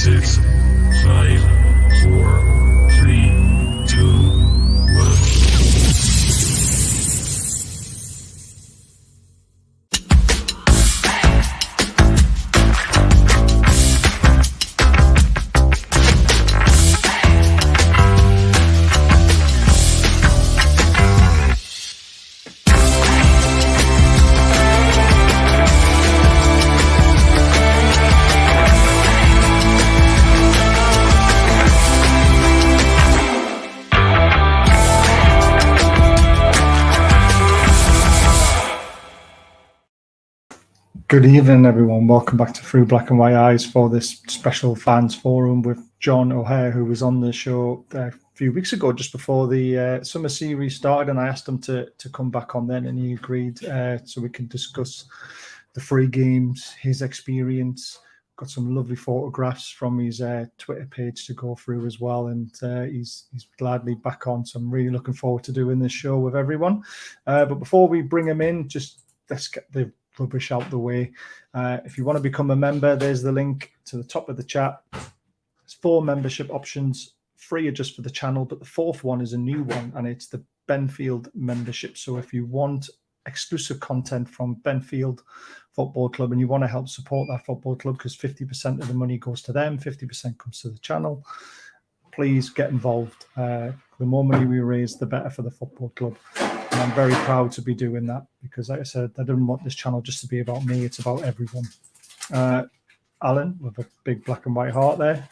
6, 5, 4, 3, 2, 1. Good evening, everyone. Welcome back to Through Black and White Eyes for this special fans forum with John O'Hare, who was on the show a few weeks ago, just before the summer series started, and I asked him to come back on then, and he agreed, so we can discuss the free games, his experience. Got some lovely photographs from his Twitter page to go through as well, and he's gladly back on, so I'm really looking forward to doing this show with everyone. But before we bring him in, just let's get the rubbish out the way. If you want to become a member, there's the link to the top of the chat. There's 4 membership options. 3 are just for the channel, but the 4th one is a new one, and it's the Benfield membership. So if you want exclusive content from Benfield Football Club and you want to help support that football club, because 50% of the money goes to them, 50% comes to the channel, please get involved. The more money we raise, the better for the football club. And I'm very proud to be doing that, because like I said, I didn't want this channel just to be about me. It's about everyone. Alan, with a big black and white heart there.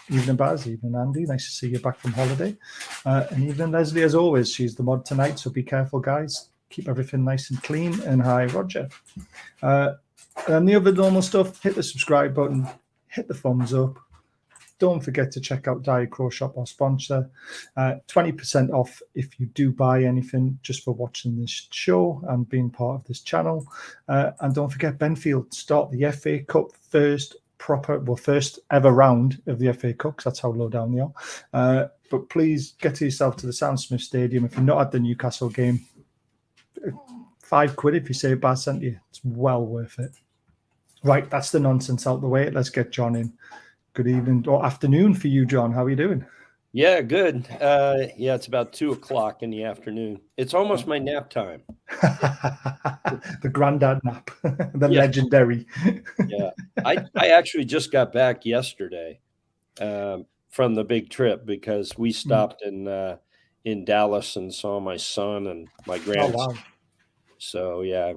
Evening, Baz. Evening, Andy. Nice to see you back from holiday. And evening, Leslie, as always. She's the mod tonight, so be careful, guys. Keep everything nice and clean. And hi, Roger. And the other normal stuff, hit the subscribe button, hit the thumbs up. Don't forget to check out Diet Crow Shop, our sponsor. 20% off if you do buy anything just for watching this show and being part of this channel. And don't forget, Benfield start the FA Cup first ever round of the FA Cup, because that's how low down they are. But please get to yourself to the Soundsmith Stadium. If you're not at the Newcastle game, £5 if you say Baz sent you. It's well worth it. Right, that's the nonsense out the way. Let's get John in. Good evening or afternoon for you, John. How are you doing? Yeah, good. Yeah, it's about 2:00 in the afternoon. It's almost my nap time. The granddad nap, legendary. Yeah, I actually just got back yesterday from the big trip, because we stopped in Dallas and saw my son and my grandson. Oh, wow. So yeah,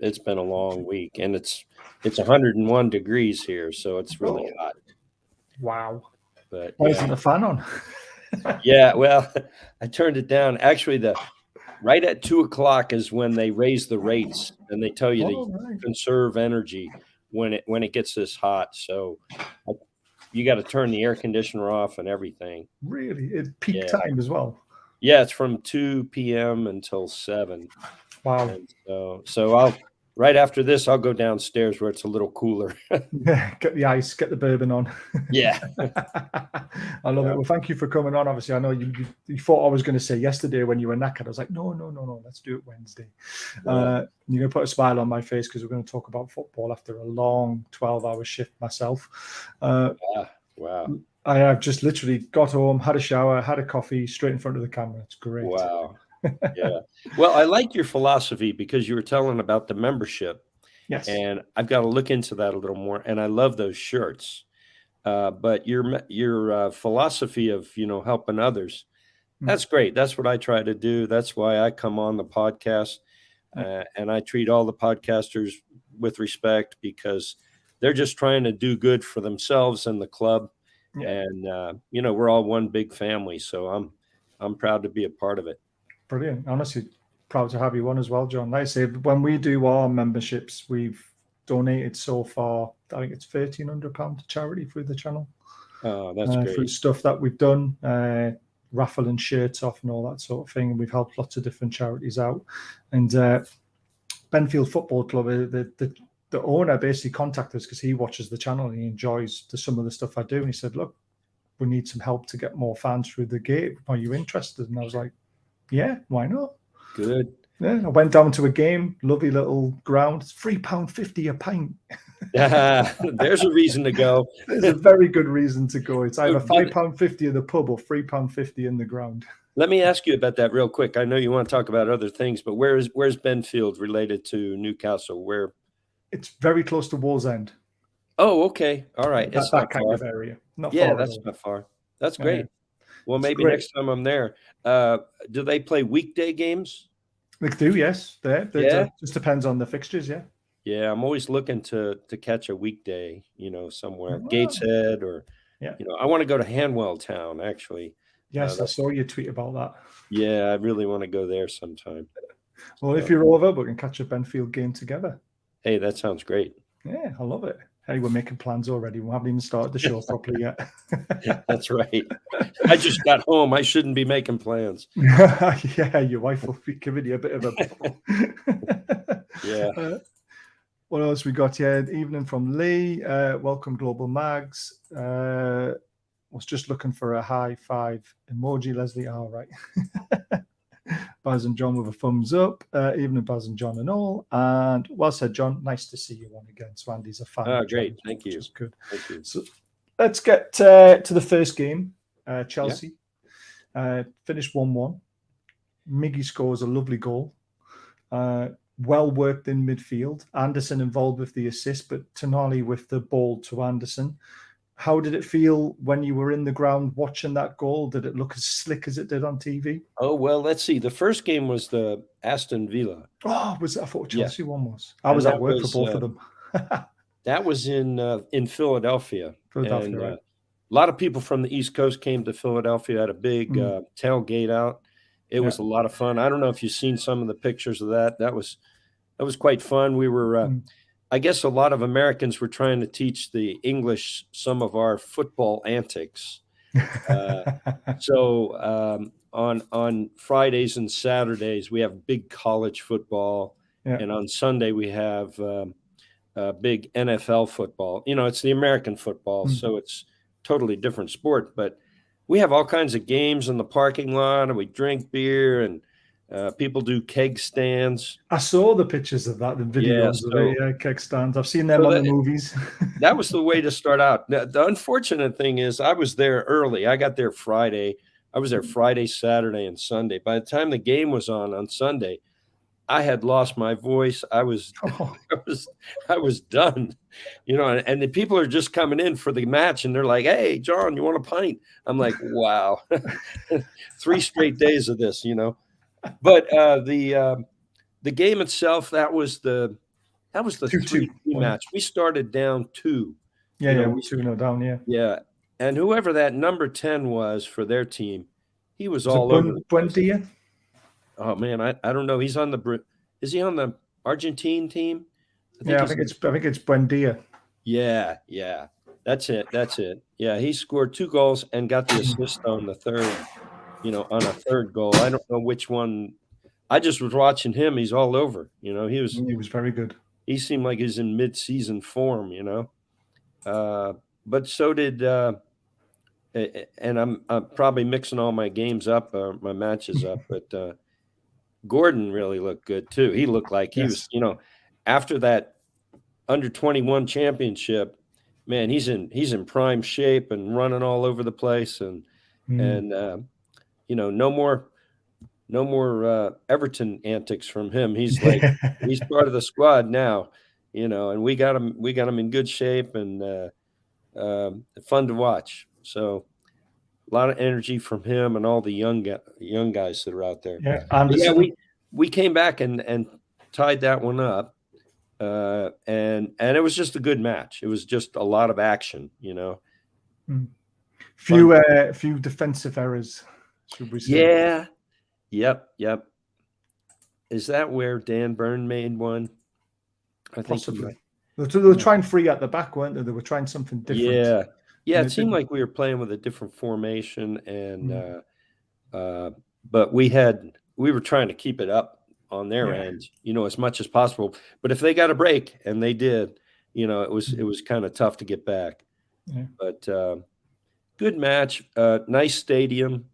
it's been a long week, and it's 101 degrees here, so it's really hot. Wow. But why isn't the fan on? Yeah, well, I turned it down. Actually, right at 2:00 is when they raise the rates, and they tell you to conserve energy when it gets this hot. So you got to turn the air conditioner off and everything. Really? It's peak time as well? Yeah, it's from 2 p.m. until 7. Wow. And so right after this, I'll go downstairs where it's a little cooler. Get the ice, get the bourbon on. Yeah. I love it. Well, thank you for coming on. Obviously, I know you thought I was going to say yesterday when you were knackered. I was like, no, let's do it Wednesday. Yeah. You're going to put a smile on my face, because we're going to talk about football after a long 12-hour shift myself. Wow. I have just literally got home, had a shower, had a coffee, straight in front of the camera. It's great. Wow. Yeah. Well, I like your philosophy, because you were telling about the membership. Yes. And I've got to look into that a little more. And I love those shirts. But your philosophy of, helping others, that's great. That's what I try to do. That's why I come on the podcast. And I treat all the podcasters with respect, because they're just trying to do good for themselves and the club. Yeah. And, we're all one big family. So I'm proud to be a part of it. Brilliant. Honestly, proud to have you on as well, John. Like I say, when we do our memberships, we've donated so far, I think it's £1,300 to charity through the channel. Oh, that's great. Through stuff that we've done, raffling shirts off and all that sort of thing. And we've helped lots of different charities out. And Benfield Football Club, the owner basically contacted us because he watches the channel and he enjoys some of the stuff I do. And he said, look, we need some help to get more fans through the gate. Are you interested? And I was like, yeah, why not? Good. Yeah, I went down to a game, lovely little ground. It's £3.50 a pint. There's a reason to go. There's a very good reason to go. It's either So did- £5.50 in the pub or £3.50 in the ground. Let me ask you about that real quick. I know you want to talk about other things, but where's Benfield related to Newcastle? Where? It's very close to Wallsend. Oh, okay. All right. It's That not kind far. of area. Not Yeah, far at that's all. not far. That's Yeah. great. Well, It's maybe great. next time I'm there. Do they play weekday games? They do, yes. Yeah? It just depends on the fixtures, yeah. Yeah, I'm always looking to catch a weekday, somewhere, Oh, Gateshead, or yeah. I want to go to Hanwell Town, actually. Yes, I saw you tweet about that. Yeah, I really want to go there sometime. Well, if you're over, we can catch a Benfield game together. Hey, that sounds great. Yeah, I love it. Hey, we're making plans already. We haven't even started the show properly yet. That's right. I just got home. I shouldn't be making plans. Yeah, your wife will be giving you a bit of a... Yeah. What else we got here? Evening from Lee. Welcome, Global Mags. Was just looking for a high five emoji, Leslie. All right. Baz and John with a thumbs up. Evening, Baz and John and all. And well said, John. Nice to see you on again. So Andy's a fan. Oh, of great. John, Thank you. which is good. Thank you. So let's get to the first game. Chelsea finished 1-1. Miggy scores a lovely goal. Well worked in midfield. Anderson involved with the assist, but Tonali with the ball to Anderson. How did it feel when you were in the ground watching that goal? Did it look as slick as it did on TV? Oh, well, let's see. The first game was the Aston Villa. Oh, I thought Chelsea one was. I was at work for both of them. That was in Philadelphia. Philadelphia, and, right. A lot of people from the East Coast came to Philadelphia, had a big tailgate out. It was a lot of fun. I don't know if you've seen some of the pictures of that. That was quite fun. We were, I guess a lot of Americans were trying to teach the English some of our football antics. So on Fridays and Saturdays, we have big college football. Yeah. And on Sunday, we have big NFL football. It's the American football, so it's totally different sport. But we have all kinds of games in the parking lot, and we drink beer, and people do keg stands. I saw the pictures of that, the videos of it, keg stands. I've seen them on the movies. That was the way to start out. Now, the unfortunate thing is I was there early. I got there Friday. I was there Friday, Saturday, and Sunday. By the time the game was on Sunday, I had lost my voice. I was done, and the people are just coming in for the match, and they're like, "Hey, John, you want a pint?" I'm like, "Wow, 3 straight days of this," But the game itself, that was the 3-2 match. We started down 2. Yeah, we 2-0 down. Yeah, yeah, and whoever that number 10 was for their team, he was all over the place. Buendia? Oh man, I don't know. Is he on the Argentine team? I think it's Buendia. Yeah. That's it. Yeah, he scored 2 goals and got the assist on the third, on a third goal. I don't know which one. I just was watching him. He's all over. He was very good. He seemed like he's in mid-season form, but so did and I'm probably mixing all my games up, my matches up, but Gordon really looked good too. He looked like he was, after that under-21 championship, man, he's in prime shape and running all over the place, and no more Everton antics from him. He's like he's part of the squad now, and we got him in good shape and fun to watch. So a lot of energy from him and all the young guys that are out there. Yeah, we came back and tied that one up, and it was just a good match. It was just a lot of action, Few defensive errors, should we say? Yeah. Yep. Is that where Dan Byrne made one? I think possibly. They were trying 3 at the back, weren't they? They were trying something different. Yeah. It seemed like we were playing with a different formation, and but we were trying to keep it up on their end, as much as possible. But if they got a break, and they did, it was kind of tough to get back. Yeah. But good match, nice stadium.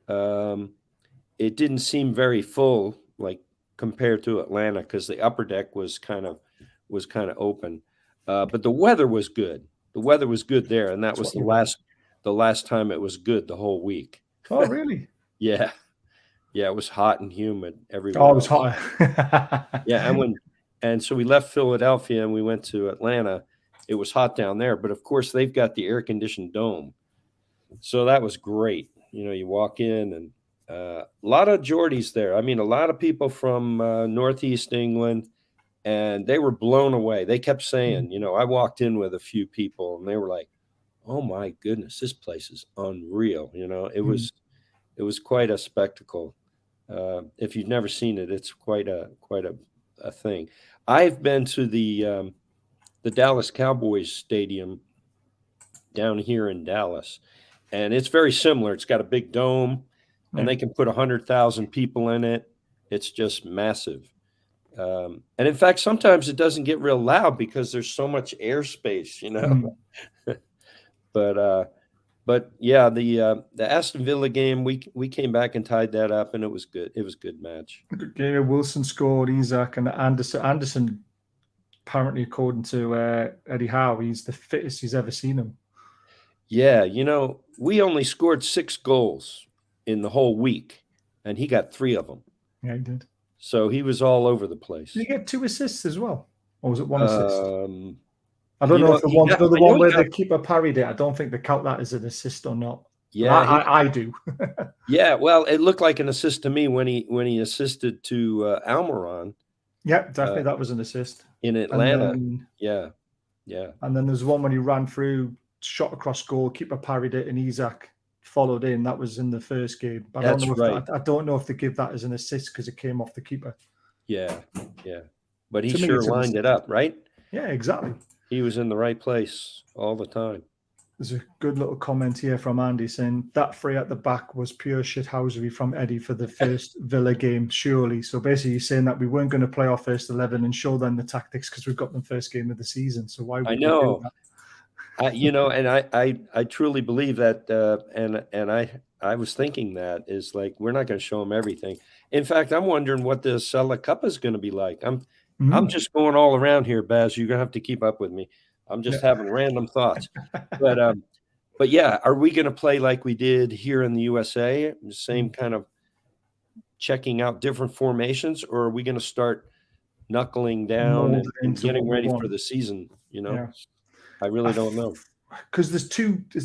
It didn't seem very full, like compared to Atlanta because the upper deck was kind of open. But the weather was good. The weather was good there, and that That's was what you want. the last time it was good the whole week. Oh, really? Yeah, yeah, it was hot and humid Oh, everywhere it was else. hot. Yeah, and so we left Philadelphia and we went to Atlanta. It was hot down there, but of course they've got the air conditioned dome, so that was great. You know, you walk in and a lot of Geordies there. I mean, a lot of people from Northeast England, and they were blown away. They kept saying, you know, I walked in with a few people, and they were like, "Oh my goodness, this place is unreal." You know, Mm. it was quite a spectacle. If you've never seen it, it's quite a thing. I've been to the Dallas Cowboys stadium down here in Dallas, and it's very similar. It's got a big dome, and Yeah. they can put 100,000 people in it. It's just massive. And in fact, sometimes it doesn't get real loud because there's so much airspace, you know. Mm. But yeah, the Aston Villa game, we came back and tied that up, and it was good. It was a good match. Good game. Wilson scored, Isaac, and Anderson, apparently, according to Eddie Howe, he's the fittest he's ever seen him. Yeah, you know, we only scored 6 goals in the whole week, and he got 3 of them. Yeah, he did. So he was all over the place. Did he get 2 assists as well? Or was it 1 assist? I you don't know know, if the he one, got- the I know one he where got- the keeper parried it, I don't think they count that as an assist or not. yeah, I do. yeah. Well, it looked like an assist to me when he assisted to Almiron Yeah, definitely that was an assist. in And Atlanta. then, Yeah. and then there's one when he ran through, shot across goal, keeper parried it, and Isaac followed in. That was in the first game. But That's I don't know if they give that as an assist because it came off the keeper. Yeah. But he To me, sure it's an lined it assist. up, right? Yeah, exactly. He was in the right place all the time. There's a good little comment here from Andy saying that free at the back was pure shithousery from Eddie for the first Villa game, surely. So basically, he's saying that we weren't going to play our first 11 and show them the tactics because we've got them first game of the season. So why would we do that? You know, and I truly believe that, and I was thinking that is like we're not going to show them everything. In fact, I'm wondering what the Sella Cup is going to be like. I'm just going all around here, Baz. You're going to have to keep up with me. I'm just having random thoughts. But yeah, are we going to play like we did here in the USA? The same kind of checking out different formations, or are we going to start knuckling down and getting ready for the season? You know, I really don't know. Because there's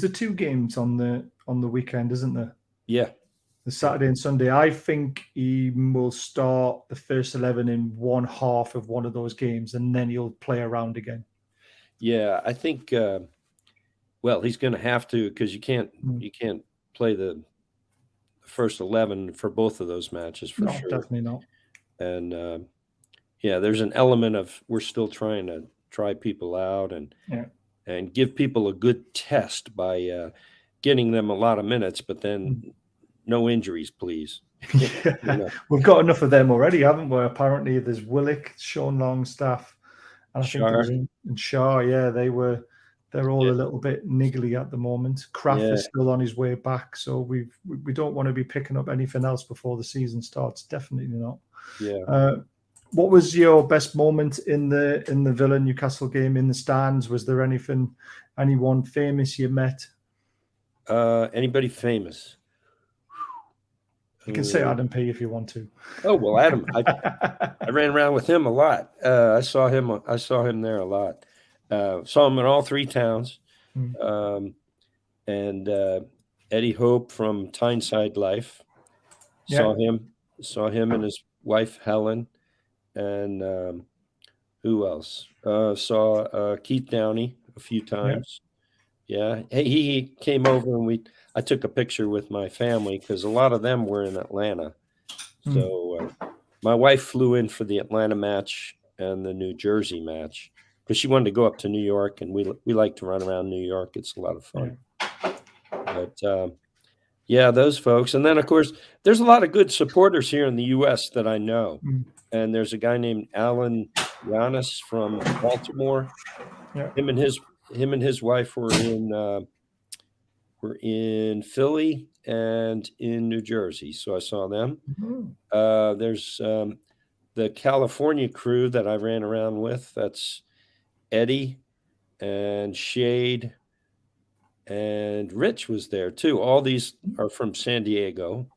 the 2 games on the weekend, isn't there? Yeah. The Saturday and Sunday. I think he will start the first 11 in one half of one of those games, and then he'll play around again. Yeah, I think. Well, he's going to have to because you can't play the first 11 for both of those matches for sure. Definitely not. And yeah, there's an element of we're still trying to try people out and give people a good test by getting them a lot of minutes, but then no injuries, please. You know. We've got enough of them already, haven't we? Apparently, there's Willick, Sean Longstaff, and I think there's Shaw. Yeah, they're all a little bit niggly at the moment. Kraft is still on his way back, so we don't want to be picking up anything else before the season starts. Definitely not. Yeah. What was your best moment in the Villa Newcastle game in the stands? Was there anyone famous you met? Anybody famous? You can say Adam P if you want to. Oh well, Adam, I ran around with him a lot. I saw him there a lot. Saw him in all 3 towns. And Eddie Hope from Tyneside Life. Saw him and his wife Helen. And who else? Saw Keith Downey a few times. Yeah. He came over and I took a picture with my family because a lot of them were in Atlanta. So my wife flew in for the Atlanta match and the New Jersey match because she wanted to go up to New York, and we like to run around New York. It's a lot of fun. But yeah, those folks. And then, of course, there's a lot of good supporters here in the U.S. that I know. And there's a guy named Alan Giannis from Baltimore. Him and his wife were in Philly and in New Jersey, so I saw them. There's the California crew that I ran around with, that's Eddie and Shade and Rich was there too. All these are from San Diego.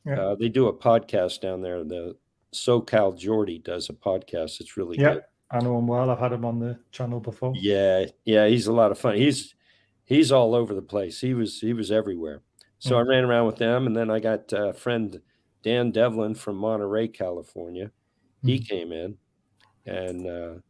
Yeah. They do a podcast down there. The SoCal Geordie does a podcast. It's really Yeah. good. I know him well. I've had him on the channel before. Yeah, he's a lot of fun. He's all over the place. He was everywhere. So I ran around with them, and then I got a friend Dan Devlin from Monterey, California. He came in, and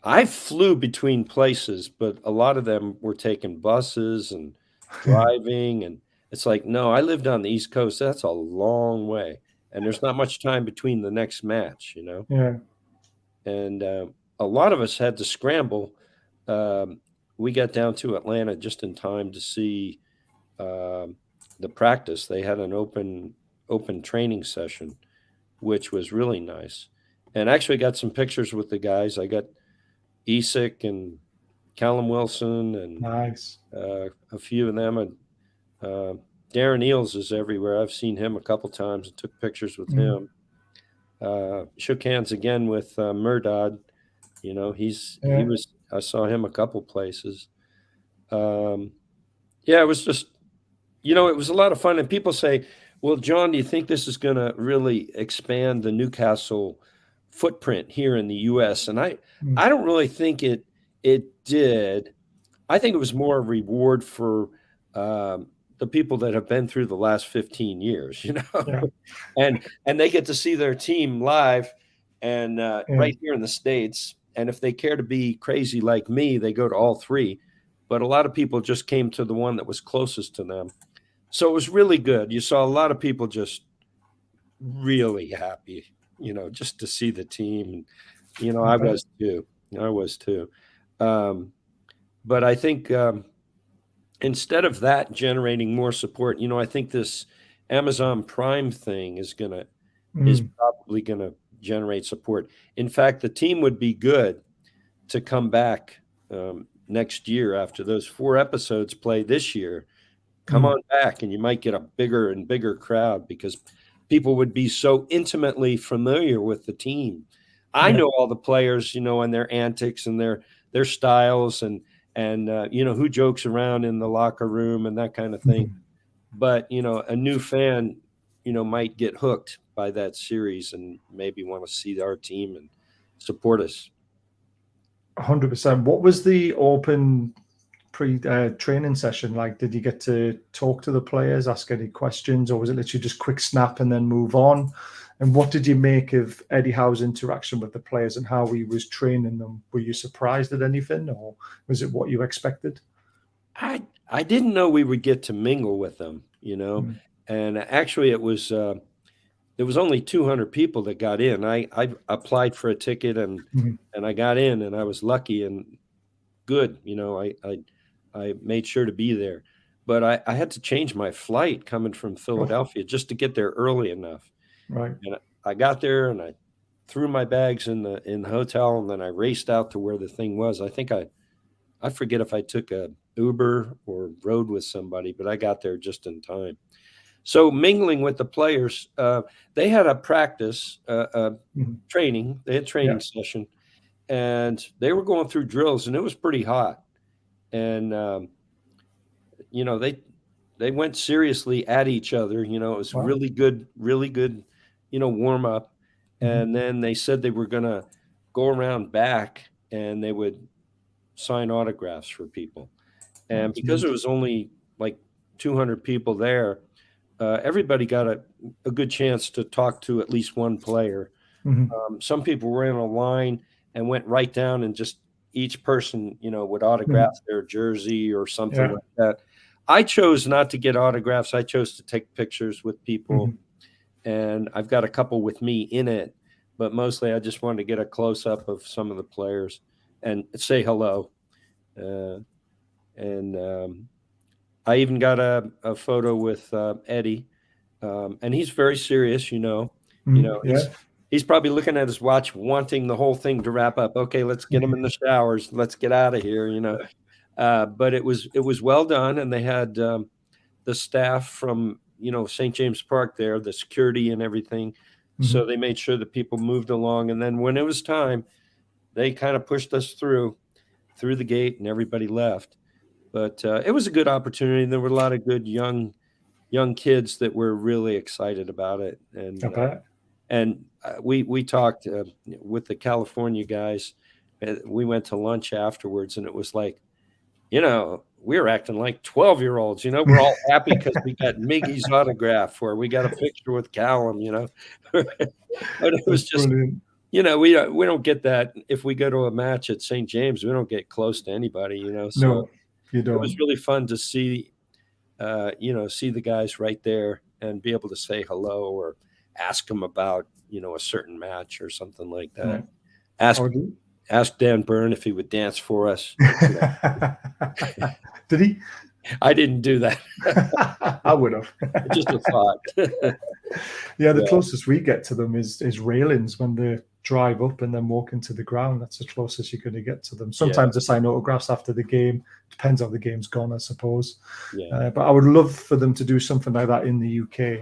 I flew between places, but a lot of them were taking buses and driving, and it's like, no, I lived on the East Coast. That's a long way, and there's not much time between the next match, you know. Yeah. And a lot of us had to scramble. We got down to Atlanta just in time to see the practice. They had an open training session, which was really nice. And actually got some pictures with the guys. I got Isak and Callum Wilson and Nice. a few of them. And Darren Eales is everywhere. I've seen him a couple times and took pictures with him. Shook hands again with Murdad. You know, I saw him a couple places. Yeah, it was just, you know, it was a lot of fun. And people say, well, John, do you think this is going to really expand the Newcastle footprint here in the U.S.? And I don't really think it did. I think it was more a reward for the people that have been through the last 15 years, you know, and they get to see their team live and right here in the States. And if they care to be crazy like me, they go to all three. But a lot of people just came to the one that was closest to them. So it was really good. You saw a lot of people just really happy, you know, just to see the team. And, you know, I was too. But I think instead of that generating more support, you know, I think this Amazon Prime thing is probably gonna generate support. In fact, the team would be good to come back next year after those 4 episodes play this year. Come on back, and you might get a bigger and bigger crowd because people would be so intimately familiar with the team. I know all the players, you know, and their antics and their styles and you know, who jokes around in the locker room and that kind of thing. But, you know, a new fan, you know, might get hooked by that series and maybe want to see our team and support us. 100%. What was the open training session like? Did you get to talk to the players, ask any questions, or was it literally just quick snap and then move on? And what did you make of Eddie Howe's interaction with the players and how he was training them? Were you surprised at anything, or was it what you expected? I didn't know we would get to mingle with them, you know. And actually it was there was only 200 people that got in. I applied for a ticket and I got in, and I was lucky and good, you know. I made sure to be there, but I had to change my flight coming from Philadelphia just to get there early enough. Right. And I got there and I threw my bags in the hotel, and then I raced out to where the thing was. I think I forget if I took a Uber or rode with somebody, but I got there just in time. So mingling with the players, they had a practice training. They had training session, and they were going through drills, and it was pretty hot. And you know, they went seriously at each other. You know, it was really good, you know, warm up. And then they said they were going to go around back and they would sign autographs for people. And because it was only like 200 people there, everybody got a good chance to talk to at least one player. Some people were in a line and went right down, and just each person, you know, would autograph their jersey or something like that. I chose not to get autographs. I chose to take pictures with people, and I've got a couple with me in it, but mostly I just wanted to get a close-up of some of the players and say hello. I even got a photo with Eddie, and he's very serious, you know. He's probably looking at his watch, wanting the whole thing to wrap up. Okay, let's get him in the showers. Let's get out of here, you know. But it was well done, and they had the staff from, you know, St. James Park there, the security and everything. So they made sure that people moved along. And then when it was time, they kind of pushed us through the gate and everybody left. But it was a good opportunity. And there were a lot of good young kids that were really excited about it. And I bet. we talked with the California guys. We went to lunch afterwards, and it was like, we were acting like 12-year-olds. We're all happy because we got Miggy's autograph, or we got a picture with Callum. But it was just, Brilliant. we don't get that if we go to a match at St. James. We don't get close to anybody. So No, you don't. it was really fun to see, see the guys right there and be able to say hello or ask them about, a certain match or something like that. Yeah. Ask Dan Byrne if he would dance for us. Did he? I didn't do that. I would have. Just a thought. The closest we get to them is railings when they drive up and then walk into the ground. That's the closest you're going to get to them. Sometimes they sign autographs after the game. Depends how the game's gone, I suppose. But I would love for them to do something like that in the UK.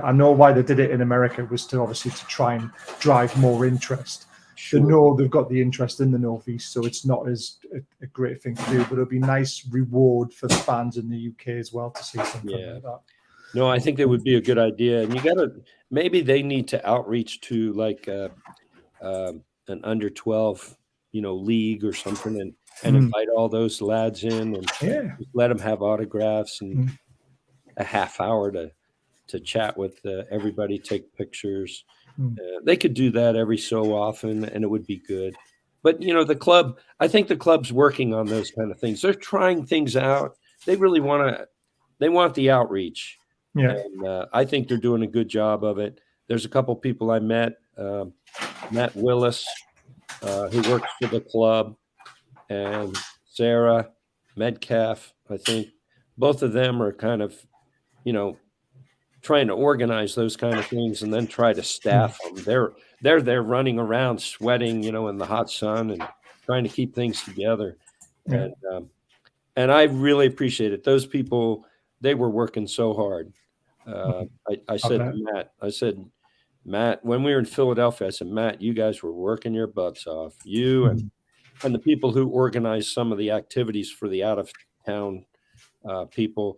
I know why they did it in America was to try and drive more interest. Sure. They know they've got the interest in the Northeast, so it's not as a great thing to do, but it'll be nice reward for the fans in the UK as well to see something like that. No, I think that would be a good idea. And maybe they need to outreach to like an under 12, league or something and invite all those lads in and just let them have autographs and a half hour to chat with everybody, take pictures. They could do that every so often, and it would be good. But, the club, I think the club's working on those kind of things. They're trying things out. They really they want the outreach. Yeah. And I think they're doing a good job of it. There's a couple people I met, Matt Willis, who works for the club, and Sarah Metcalf, I think. Both of them are kind of, trying to organize those kind of things and then try to staff them. They're there running around sweating, in the hot sun and trying to keep things together. Yeah. And I really appreciate it. Those people, they were working so hard. I said to Matt, when we were in Philadelphia, I said, Matt, you guys were working your butts off. You and the people who organized some of the activities for the out of town people.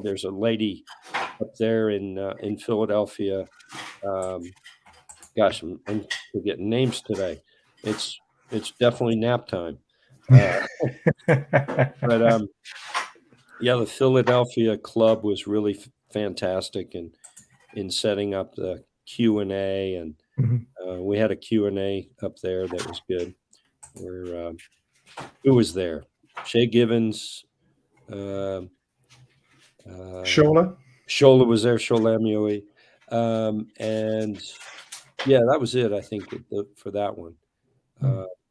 There's a lady up there in Philadelphia. Gosh, I'm forgetting names today. It's definitely nap time. But the Philadelphia club was really fantastic in setting up the Q&A, and we had a Q&A up there that was good. Where who was there? Shay Givens. Shola was there, Shola Amioe. And that was it, I think, for that one.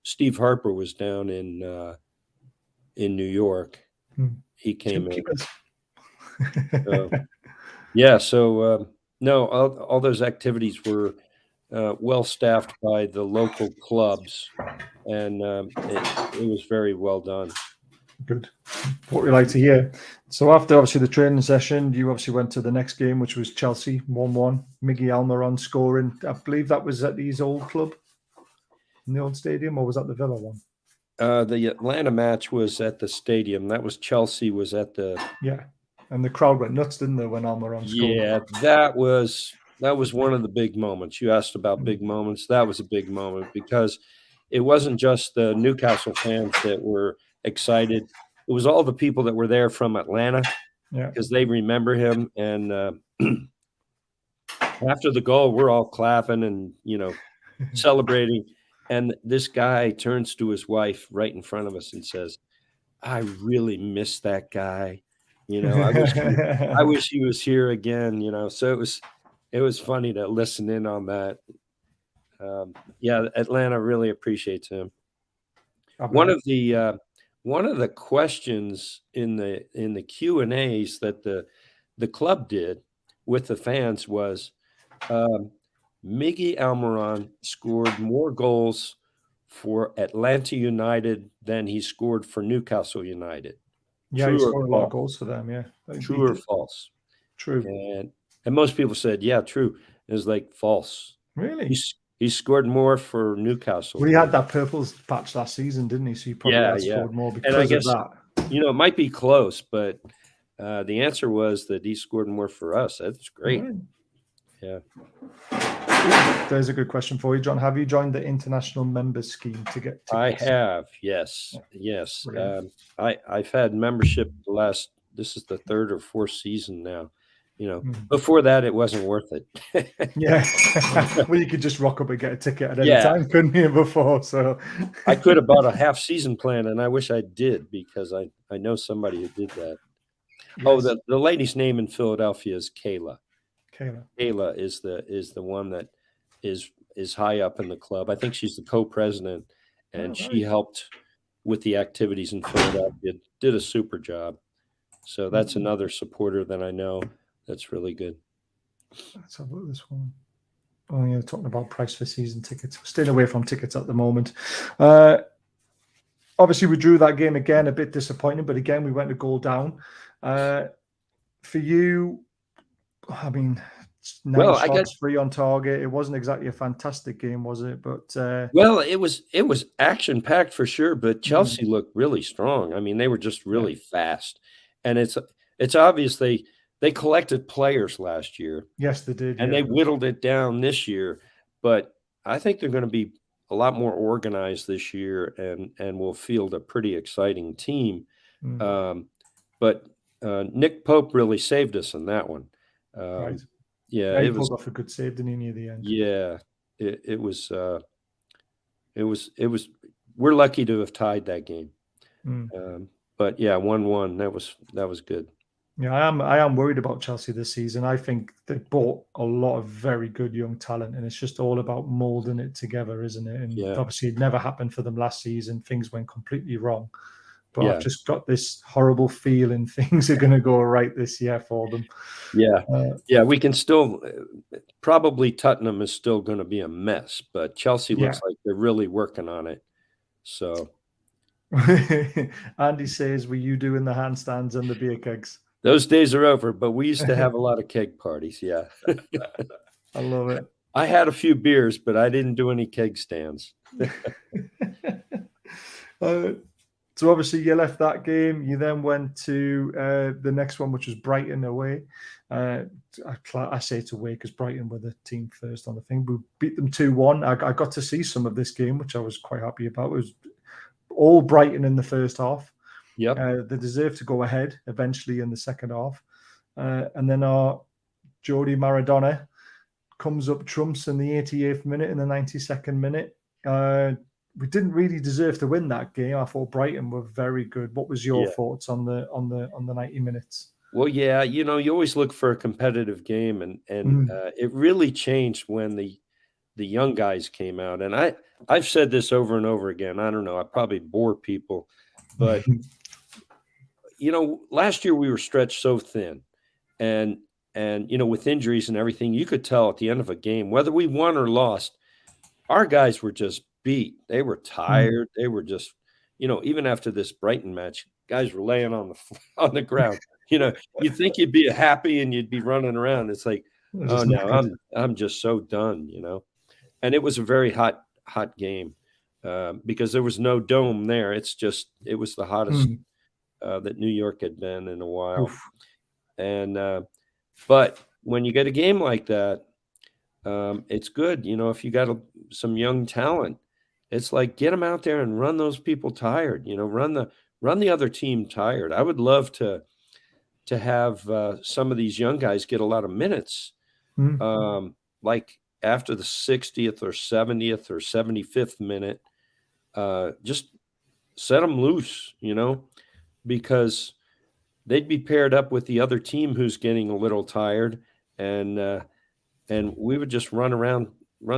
Steve Harper was down in New York. He came in. No, all those activities were well staffed by the local clubs, and it was very well done. Good. What we like to hear. So after obviously the training session, you obviously went to the next game, which was Chelsea 1-1. Miggy Almiron scoring. I believe that was at his old club in the old stadium, or was that the Villa one? The Atlanta match was at the stadium. That was Chelsea was at the and the crowd went nuts, didn't they, when Almiron scored? Yeah, that was one of the big moments. You asked about big moments. That was a big moment because it wasn't just the Newcastle fans that were excited. It was all the people that were there from Atlanta because they remember him. And after the goal, we're all clapping and, celebrating. And this guy turns to his wife right in front of us and says, I really miss that guy. I wish he was here again, So it was funny to listen in on that. Atlanta really appreciates him. One of the questions in the Q&As that the club did with the fans was, Miggy Almiron scored more goals for Atlanta United than he scored for Newcastle United. Yeah, he scored a lot of goals for them, yeah. True or false? True. And most people said, yeah, true. It was like false. Really? He scored more for Newcastle. Well, he had that purple patch last season, didn't he? So he probably had Yeah. scored more And I because of guess, that. it might be close, but the answer was that he scored more for us. That's great. Right. Yeah. There's a good question for you, John. Have you joined the international members scheme to get tickets? I have, yes. Brilliant. I've had membership this is the third or fourth season now. Mm. Before that, it wasn't worth it. Yeah. Well, you could just rock up and get a ticket at any Yeah. time, couldn't you, before? So I could have bought a half season plan, and I wish I did, because I know somebody who did that. Yes. Oh, the lady's name in Philadelphia is Kayla. Kayla. Kayla is the one that is high up in the club. I think she's the co-president, and she helped with the activities in Philadelphia. Did a super job. So that's another supporter that I know that's really good. Let's have a look at this one. Oh, yeah, talking about price for season tickets. We're staying away from tickets at the moment. Obviously, we drew that game again, a bit disappointing, but again, we went a goal down. For you, I mean, 9 shots, 3 on target. It wasn't exactly a fantastic game, was it? But well, it was action packed for sure. But Chelsea looked really strong. I mean, they were just really fast, and it's obvious they collected players last year. Yes, they did, and they whittled it down this year. But I think they're going to be a lot more organized this year, and will field a pretty exciting team. But Nick Pope really saved us in that one. Right. Yeah, he pulled off a good save, didn't he, near the end? Yeah, it was. We're lucky to have tied that game. But yeah, 1-1. That was good. Yeah, I am worried about Chelsea this season. I think they bought a lot of very good young talent, and it's just all about molding it together, isn't it? And obviously, it never happened for them last season. Things went completely wrong. But I've just got this horrible feeling things are going to go right this year for them. Yeah, we can still probably Tottenham is still going to be a mess, but Chelsea looks like they're really working on it. So Andy says, "Were you doing the handstands and the beer kegs?" Those days are over, but we used to have a lot of keg parties. Yeah, I love it. I had a few beers, but I didn't do any keg stands. So obviously you left that game. You then went to the next one, which was Brighton away. I say it's away because Brighton were the team first on the thing. We beat them 2-1. I got to see some of this game, which I was quite happy about. It was all Brighton in the first half. Yep. They deserved to go ahead eventually in the second half. And then our Jody Maradona comes up trumps in the 88th minute and the 92nd minute. We didn't really deserve to win that game. I thought Brighton were very good. What was your thoughts on the 90 minutes? Well, yeah, you always look for a competitive game, and it really changed when the young guys came out. And I've said this over and over again. I don't know, I probably bore people, but last year we were stretched so thin, and with injuries and everything, you could tell at the end of a game, whether we won or lost, our guys were just beat. They were tired. They were just, even after this Brighton match, guys were laying on the ground. You'd think you'd be happy and you'd be running around. It's like, oh no, I'm just so done. And it was a very hot game because there was no dome there. It was the hottest that New York had been in a while. Oof. And but when you get a game like that, it's good. If you got some young talent, it's like, get them out there and run those people tired. Run the other team tired. I would love to have some of these young guys get a lot of minutes, like after the 60th or 70th or 75th minute, just set them loose, because they'd be paired up with the other team who's getting a little tired, and we would just run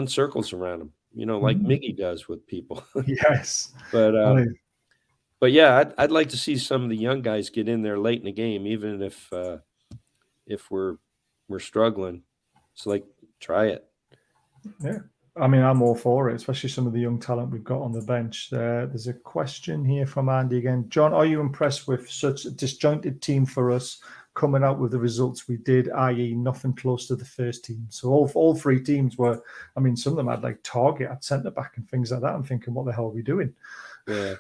circles around them, like Miggy does with people. Yes. But yeah, I'd like to see some of the young guys get in there late in the game, even if we're struggling. It's like, try it. Yeah. I mean, I'm all for it, especially some of the young talent we've got on the bench. There's a question here from Andy again. John, are you impressed with such a disjointed team for us? coming out with the results we did, i.e. nothing close to the first team. So all three teams were, I mean, some of them had like Target at centre-back and things like that. I'm thinking, what the hell are we doing? Yeah.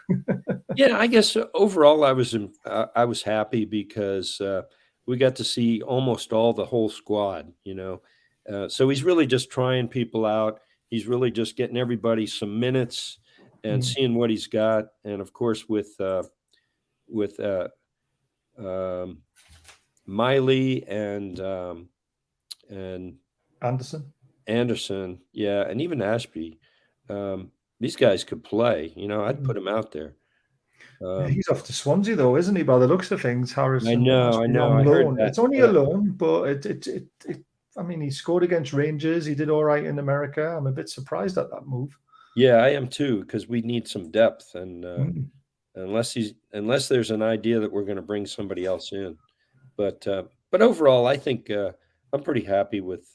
Yeah, I guess overall I was happy because we got to see almost the whole squad, So he's really just trying people out. He's really just getting everybody some minutes and seeing what he's got. And of course, with Miley and Anderson, yeah, and even Ashby, these guys could play. I'd put him out there. Yeah, he's off to Swansea, though, isn't he? By the looks of things, Harrison. I know. On I heard loan. that. It's only a loan, but I mean, he scored against Rangers. He did all right in America. I'm a bit surprised at that move. Yeah, I am too, because we need some depth, and unless there's an idea that we're going to bring somebody else in, but overall, I think I'm pretty happy with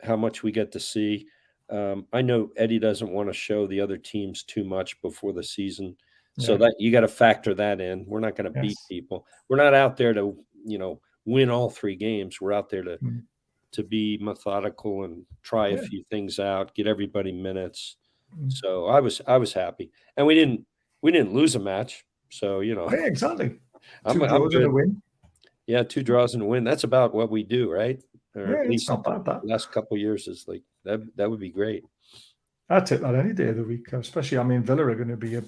how much we get to see. I know Eddie doesn't want to show the other teams too much before the season. So that you got to factor that in. We're not going to beat people. We're not out there to, win all 3 games. We're out there to be methodical and try a few things out, get everybody minutes. So I was happy, and we didn't lose a match. So Yeah, exactly. 2 I'm draws and a win. Yeah, 2 draws and a win. That's about what we do, right? Or at least it's not bad. That the last couple of years is like that would be great. I'd take that any day of the week, especially. I mean, Villa are going to be a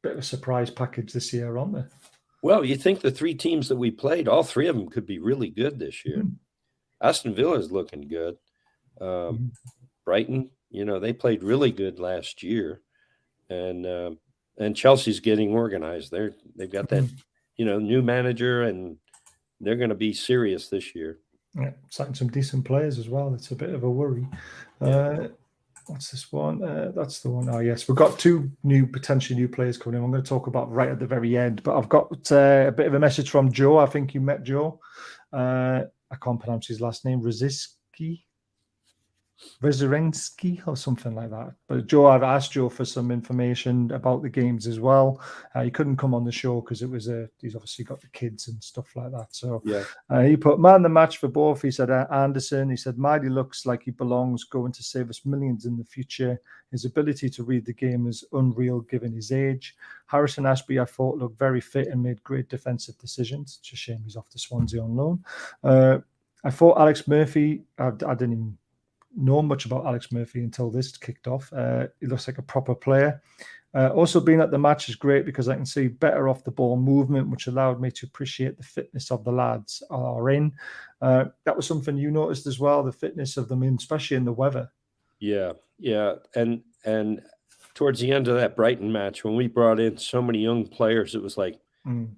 bit of a surprise package this year, aren't they? Well, you think the 3 teams that we played, all 3 of them could be really good this year. Aston Villa is looking good. Brighton, they played really good last year, and Chelsea's getting organized. They've got that, new manager, and they're going to be serious this year. Yeah, signed some decent players as well. It's a bit of a worry. What's this one? That's the one. Oh, yes. We've got 2 potentially new players coming in. I'm going to talk about right at the very end. But I've got a bit of a message from Joe. I think you met Joe. I can't pronounce his last name. Rezerensky or something like that. But Joe, I've asked Joe for some information about the games as well. He couldn't come on the show because it was he's obviously got the kids and stuff like that. So he put man the match for both. He said Anderson. He said Miley looks like he belongs, going to save us millions in the future. His ability to read the game is unreal given his age. Harrison Ashby, I thought, looked very fit and made great defensive decisions. It's a shame he's off to Swansea on loan. I thought Alex Murphy, I didn't even know much about Alex Murphy until this kicked off. He looks like a proper player. Also being at the match is great because I can see better off the ball movement, which allowed me to appreciate the fitness of the lads are in. That was something you noticed as well, the fitness of them, especially in the weather. Yeah. And towards the end of that Brighton match, when we brought in so many young players, it was like,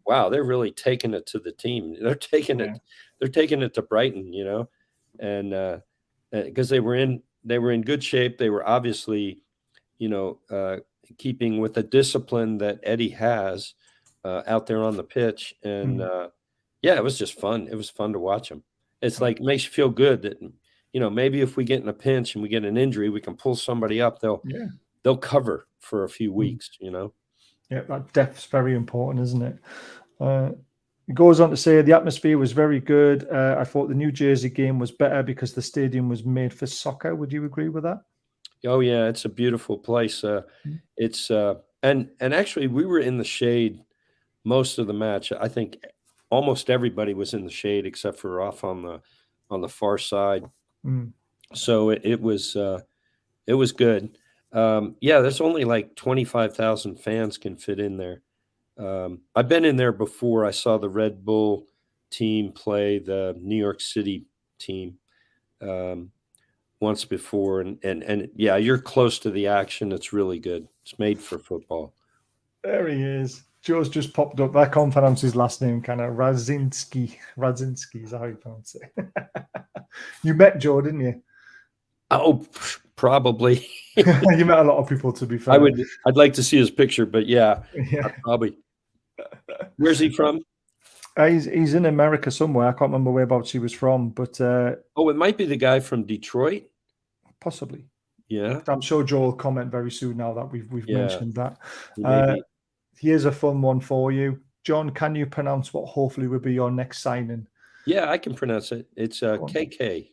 wow, they're really taking it to the team. They're taking it to Brighton, and because they were in good shape. They were obviously, keeping with the discipline that Eddie has out there on the pitch. And it was just fun. It was fun to watch them. It's like, it makes you feel good that, maybe if we get in a pinch and we get an injury, we can pull somebody up. They'll cover for a few weeks, Yeah, that depth's very important, isn't it? It goes on to say the atmosphere was very good. I thought the New Jersey game was better because the stadium was made for soccer. Would you agree with that? Oh yeah, it's a beautiful place. It's and actually we were in the shade most of the match. I think almost everybody was in the shade except for off on the far side. So it was good. There's only like 25,000 fans can fit in there. I've been in there before. I saw the Red Bull team play the New York City team once before, and you're close to the action. It's really good. It's made for football. There he is. Joe's just popped up. I can't pronounce his last name. Kind of Radzinski is how you pronounce it. You met Joe, didn't you? Oh, probably. You met a lot of people, to be fair. I'd like to see his picture, but probably. Where's he from? He's in America somewhere. I can't remember whereabouts he was from, but it might be the guy from Detroit. Possibly. Yeah. I'm sure Joe will comment very soon now that we've mentioned that. Maybe. Here's a fun one for you. John, can you pronounce what hopefully will be your next signing? Yeah, I can pronounce it. It's KK.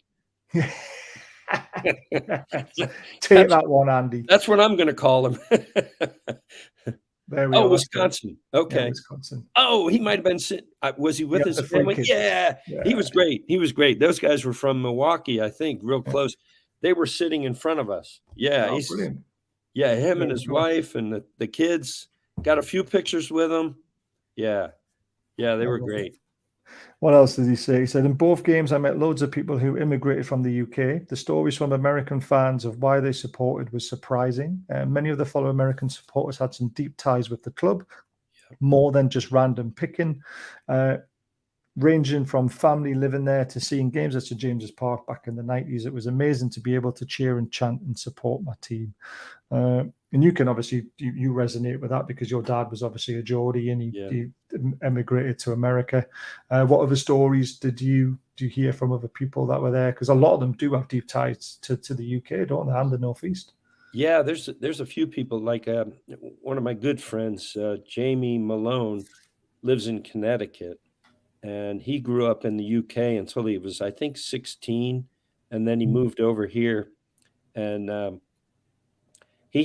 Take that one, Andy. That's what I'm going to call him. There we are. Wisconsin. Okay. Yeah, Wisconsin. Oh, he might have been sitting. Was he with his family? Yeah, he was great. He was great. Those guys were from Milwaukee, I think, real close. They were sitting in front of us. Yeah, oh, brilliant. Yeah, him and his wife and the kids. Got a few pictures with them. Yeah, they were great. What else did he say? He said, in both games, I met loads of people who immigrated from the UK. The stories from American fans of why they supported was surprising. Many of the fellow American supporters had some deep ties with the club, more than just random picking, ranging from family living there to seeing games at St James's Park back in the 90s. It was amazing to be able to cheer and chant and support my team. And you can obviously, you resonate with that because your dad was obviously a Geordie and he emigrated to America. What other stories do you hear from other people that were there? Because a lot of them do have deep ties to the UK, don't they, and the Northeast? Yeah, there's a few people, like one of my good friends, Jamie Malone, lives in Connecticut, and he grew up in the UK until he was, I think, 16, and then he moved over here, and he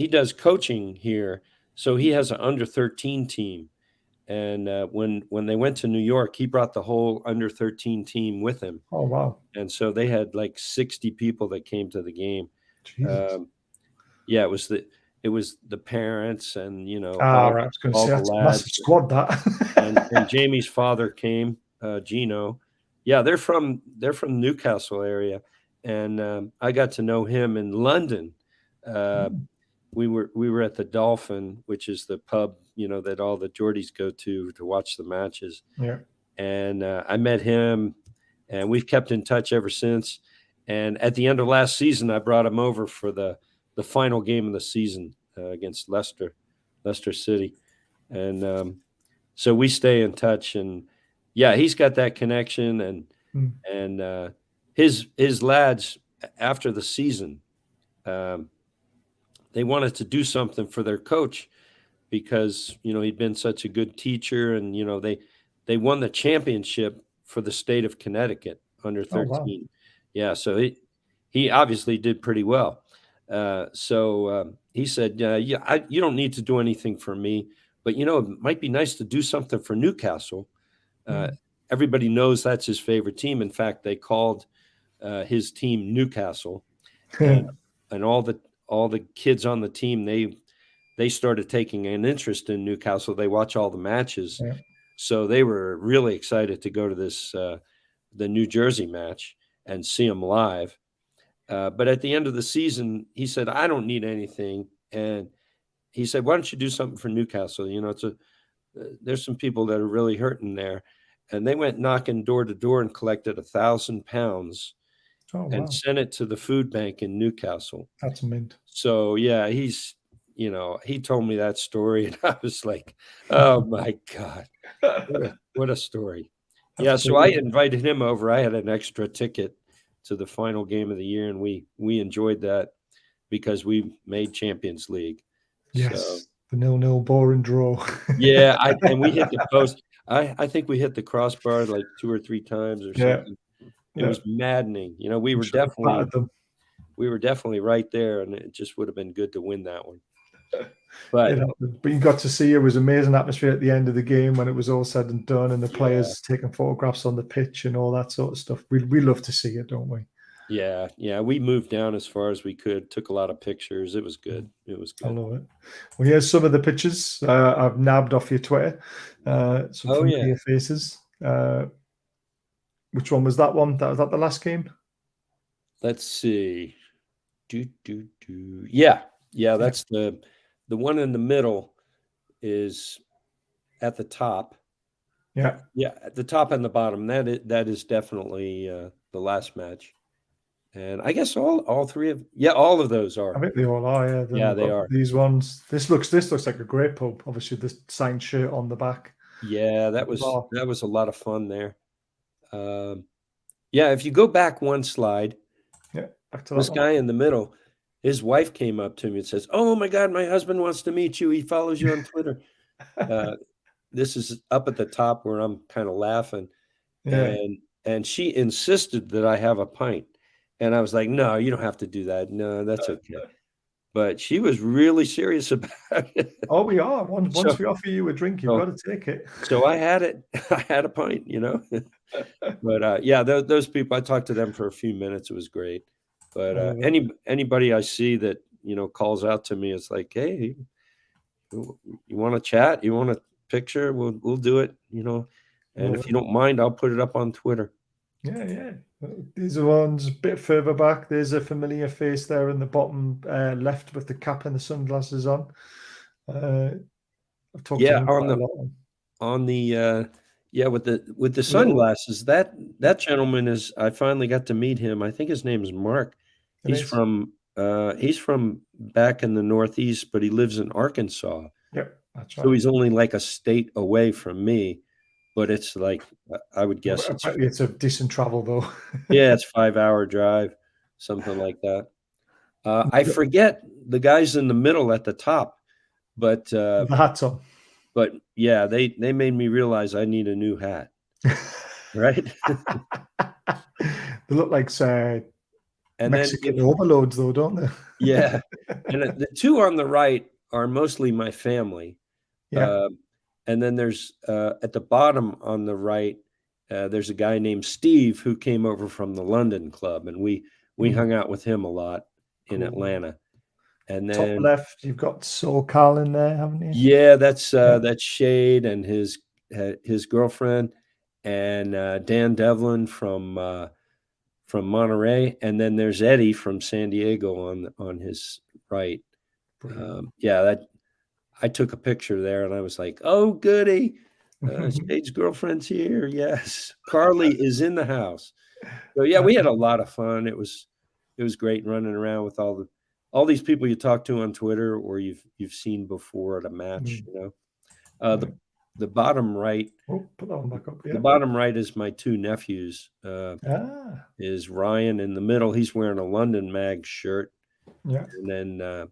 does coaching here, so he has an under-13 team, and when they went to New York, he brought the whole under-13 team with him. Oh wow! And so they had like 60 people that came to the game. Yeah, it was the parents and all the lads. Squad that. and Jamie's father came, Gino. Yeah, they're from Newcastle area, and I got to know him in London. We were at the Dolphin, which is the pub that all the Geordies go to watch the matches. Yeah, and I met him, and we've kept in touch ever since. And at the end of last season, I brought him over for the final game of the season against Leicester City. And so we stay in touch. And, yeah, he's got that connection. And his lads, after the season, they wanted to do something for their coach because, he'd been such a good teacher. And, they won the championship for the state of Connecticut under 13. Oh, wow. Yeah, so he obviously did pretty well. So he said, you don't need to do anything for me, but, it might be nice to do something for Newcastle. Everybody knows that's his favorite team. In fact, they called his team Newcastle, and all the kids on the team, they started taking an interest in Newcastle. They watch all the matches. Yeah. So they were really excited to go to this the New Jersey match and see him live. But at the end of the season, he said, I don't need anything. And he said, why don't you do something for Newcastle? There's some people that are really hurting there. And they went knocking door to door and collected £1,000 and sent it to the food bank in Newcastle. That's mint. So, yeah, he told me that story, and I was like, oh, my God, what a story. Yeah, so I invited him over. I had an extra ticket to the final game of the year, and we enjoyed that because we made Champions League. Yes, so, the 0-0 boring draw. Yeah, and we hit the post. I think we hit the crossbar like 2 or 3 times or something. It was maddening. We were definitely right there, and it just would have been good to win that one. But you got to see it was amazing atmosphere at the end of the game when it was all said and done, and the players taking photographs on the pitch and all that sort of stuff. We love to see it, don't we? Yeah. We moved down as far as we could, took a lot of pictures. It was good. I love it. Well, here's some of the pictures I've nabbed off your Twitter. Some familiar faces. Which one was that one? Was that the last game? Let's see. Yeah, that's the one in the middle is at the top. Yeah, at the top and the bottom. That is definitely the last match. And I guess all three of all of those are. I think they all are. Yeah, they are. These ones. This looks like a great pub. Obviously, the signed shirt on the back. Yeah, that was a lot of fun there. If you go back one slide, back to this guy in the middle. His wife came up to me and says, "Oh my God, my husband wants to meet you. He follows you on Twitter." This is up at the top where I'm kind of laughing, Yeah. and she insisted that I have a pint, and I was like, "No, you don't have to do that. No, that's okay." But she was really serious about it. Oh, we are. Once So, we offer you a drink, you've so, got to take it. so I had it. I had a pint, you know. But yeah, those people, I talked to them for a few minutes. It was great. But I love it. anybody I see that calls out to me, it's like, hey, you want to chat? You want a picture? We'll do it. And Love if it. you don't mind, I'll put it up on Twitter. Yeah, yeah. These are ones a bit further back. There's a familiar face there in the bottom left with the cap and the sunglasses on. I've talked to Yeah, him on quite a the lot. on the yeah, with the Little, sunglasses. That gentleman is. I finally got to meet him. I think his name is Mark. it is. He's from back in the Northeast, but he lives in Arkansas. Yep, that's So right. he's only like a state away from me, but it's like I would guess I it's bet you it's a decent travel though. yeah, it's 5 hour drive, something like that. I forget the guys in the middle at the top, but The hats on. yeah, they made me realize I need a new hat, right? They look like And then Mexican overloads though, don't they? yeah, and the two on the right are mostly my family. Yeah. Um, and then there's at the bottom on the right, there's a guy named Steve who came over from the London club, and we hung out with him a lot in Cool. Atlanta. And Top then left, you've got SoCal in there, haven't you? yeah, that's Yeah. that's Shade and his girlfriend, and Dan Devlin from Monterey, and then there's Eddie from San Diego on his right. Brilliant. Yeah, that I took a picture there, and I was like, "Oh, goody, Shade's girlfriend's here." Yes, Carly is in the house. So yeah, we had a lot of fun. It was great running around with all these people you talk to on Twitter or you've seen before at a match. Right. The bottom right, Oh, put that one back up. the Yeah. bottom right is my two nephews. Ah, Is Ryan in the middle? He's wearing a London Mag shirt, yeah. and then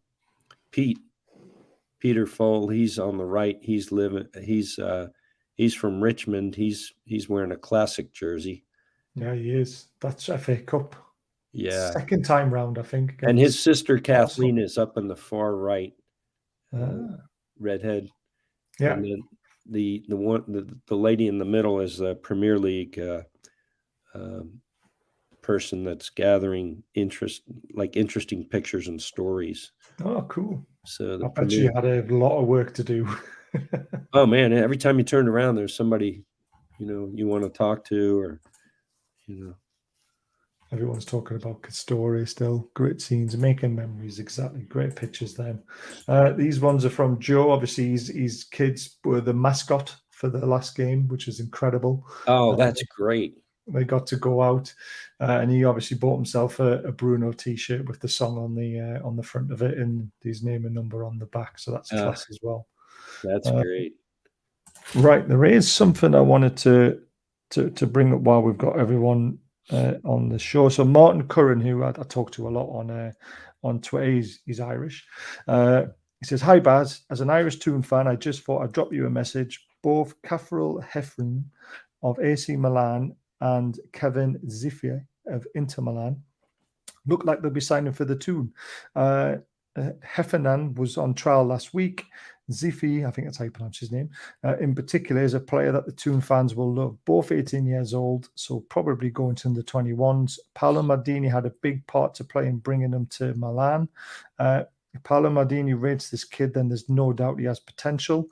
Peter Fole, he's on the right. He's from Richmond. He's wearing a classic jersey. Yeah, he is. That's FA Cup. Yeah. Second time round, I think. And his Against sister Arsenal. Kathleen is up in the far right, Ah, redhead. yeah. And then the lady in the middle is the Premier League person that's gathering interesting pictures and stories. Oh, cool. So the I bet you Premier had a lot of work to do. Oh man, every time you turned around there's somebody, you want to talk to or Everyone's talking about Castori still. Great scenes, making memories. Exactly. Great pictures then. These ones are from Joe. Obviously, his kids were the mascot for the last game, which is incredible. Oh, that's great. They got to go out, and he obviously bought himself a Bruno T-shirt with the song on the front of it and his name and number on the back. So that's class as well. That's great. Right, there is something I wanted to bring up while we've got everyone on the show. So Martin Curran, who I talk to a lot on Twitter, he's Irish. He says, "Hi Baz, as an Irish Toon fan, I just thought I'd drop you a message. Both Kafril Hefrin of AC Milan and Kevin Ziffier of Inter Milan look like they'll be signing for the Toon. Heffernan was on trial last week. Zifi, I think that's how you pronounce his name, in particular, is a player that the Toon fans will love. Both 18 years old, so probably going to the 21s. Paolo Maldini had a big part to play in bringing him to Milan. If Paolo Maldini rates this kid, then there's no doubt he has potential.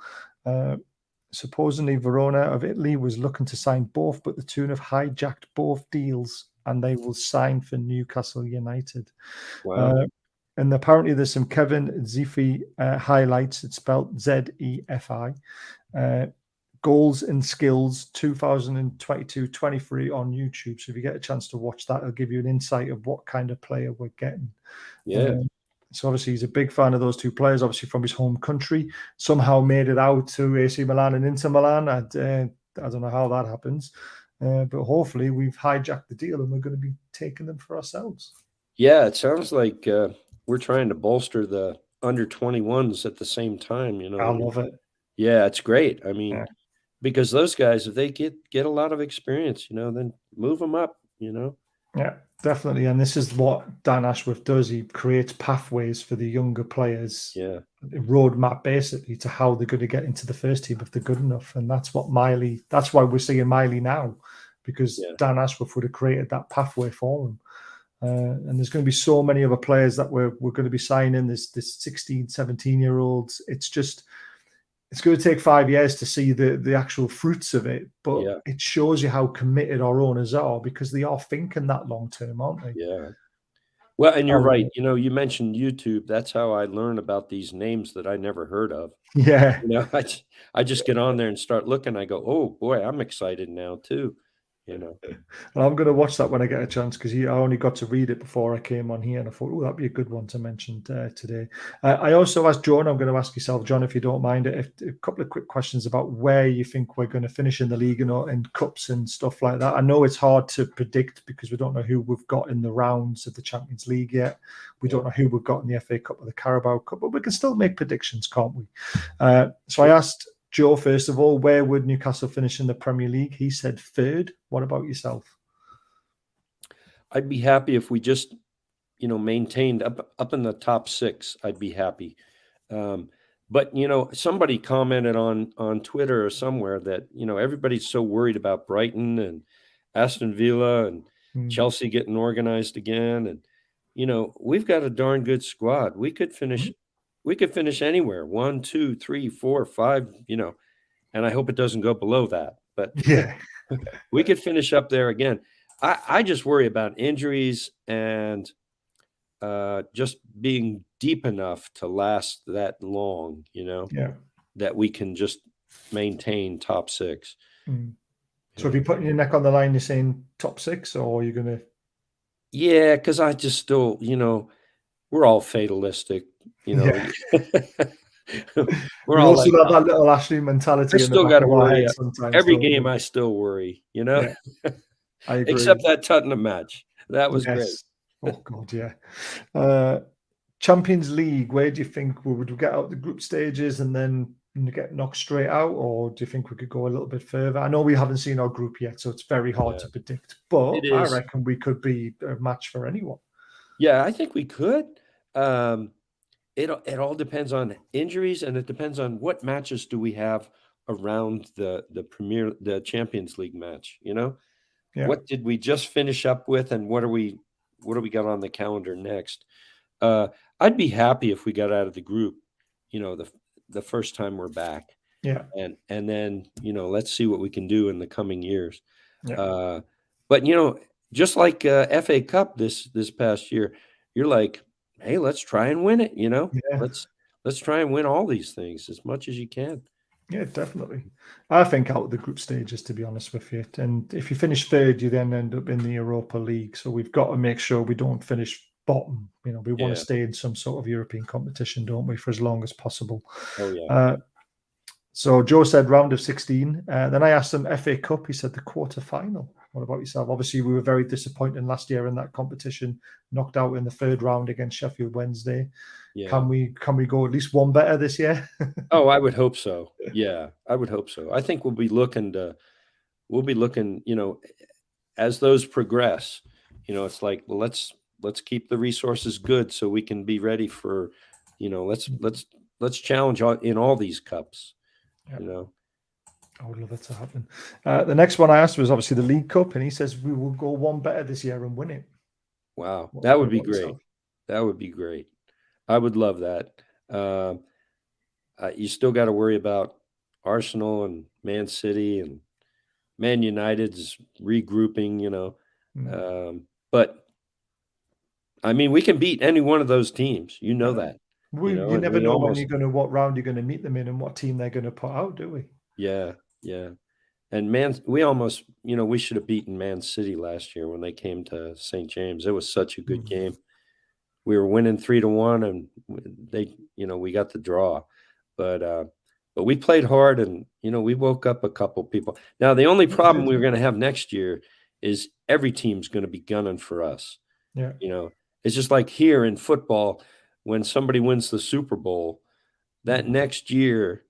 Supposedly, Verona of Italy was looking to sign both, but the Toon have hijacked both deals, and they will sign for Newcastle United. Wow. And apparently there's some Kevin Zifi highlights. It's spelled Zefi. Goals and Skills 2022-23 on YouTube. So if you get a chance to watch that, it'll give you an insight of what kind of player we're getting. Yeah. So obviously he's a big fan of those two players, obviously from his home country. Somehow made it out to AC Milan and Inter Milan. I don't know how that happens. But hopefully we've hijacked the deal and we're going to be taking them for ourselves. Yeah, it sounds like we're trying to bolster the under 21s at the same time. I love it. Yeah, it's great. I Yeah. mean, because those guys, if they get a lot of experience, then move them up. Yeah, definitely. And this is what Dan Ashworth does. He creates pathways for the younger players, Yeah, a roadmap basically to how they're going to get into the first team if they're good enough. And that's that's why we're seeing Miley now, because yeah, Dan Ashworth would have created that pathway for him. And there's going to be so many other players that we're going to be signing, this 16, 17-year-olds. It's going to take 5 years to see the actual fruits of it, but yeah, it shows you how committed our owners are, because they are thinking that long term, aren't they? yeah. Well, and you're right. Um, You mentioned YouTube. That's how I learn about these names that I never heard of. yeah. I just get on there and start looking. I go, oh boy, I'm excited now too. You know, And I'm going to watch that when I get a chance, because I only got to read it before I came on here, and I thought, oh, that'd be a good one to mention today. I also asked John, I'm going to ask yourself, John, if you don't mind, a couple of quick questions about where you think we're going to finish in the league and cups and stuff like that. I know it's hard to predict because we don't know who we've got in the rounds of the Champions League yet. We don't know who we've got in the FA Cup or the Carabao Cup, but we can still make predictions, can't we? So I asked Joe, first of all, where would Newcastle finish in the Premier League? He said third. What about yourself? I'd be happy if we just, maintained up in the top 6. I'd be happy. But somebody commented on Twitter or somewhere that everybody's so worried about Brighton and Aston Villa and Chelsea getting organized again, and we've got a darn good squad. We could finish anywhere 1, 2, 3, 4, 5. And I hope it doesn't go below that. But Yeah, we could finish up there again. I just worry about injuries and just being deep enough to last that long, yeah. that we can just maintain top 6. So if you're putting your neck on the line, you're saying top 6, or are you going to? Yeah, because I just still, we're all fatalistic, Yeah. We're We all also like, got that little Ashley mentality I in the still back got to of our worry. head sometimes. Every Don't game, we? I still worry, Yeah, I agree. except that Tottenham match. That was great. Yes. Oh God, yeah. Champions League, where do you think would we get out the group stages and then get knocked straight out, or do you think we could go a little bit further? I know we haven't seen our group yet, so it's very hard to predict, but It I is. reckon we could be a match for anyone. Yeah, I think we could. It all depends on injuries, and it depends on what matches do we have around the Champions League match. Yeah. What did we just finish up with, and what do we got on the calendar next? I'd be happy if we got out of the group, the first time we're back. Yeah. And then, let's see what we can do in the coming years. Yeah. But just like FA Cup this past year, you're like, hey, let's try and win it. Yeah. Let's try and win all these things as much as you can. Yeah, definitely. I think out of the group stages, to be honest with you. And if you finish third, you then end up in the Europa League. So we've got to make sure we don't finish bottom. We want to stay in some sort of European competition, don't we, for as long as possible. Oh yeah. So Joe said round of 16. Then I asked him FA Cup. He said the quarter final. What about yourself? Obviously, we were very disappointed last year in that competition, knocked out in the third round against Sheffield Wednesday. Yeah. Can we go at least one better this year? Oh, I would hope so. Yeah, I would hope so. I think we'll be looking, as those progress, it's like, well, let's keep the resources good so we can be ready for, let's challenge in all these cups. Yeah. I would love it to happen. The next one I asked was obviously the League Cup, and he says we will go one better this year and win it. Wow, that would be great. That would be great. I would love that. You still got to worry about Arsenal and Man City and Man United's regrouping, but I mean, we can beat any one of those teams. You know that. You never know what round you're going to meet them in and what team they're going to put out, do we? Yeah, yeah. And we almost, we should have beaten Man City last year when they came to St. James. It was such a good game. We were winning 3-1, and we got the draw. But we played hard, and we woke up a couple people. Now the only problem we're going to have next year is every team's going to be gunning for us. Yeah. It's just like here in football, when somebody wins the Super Bowl, that next year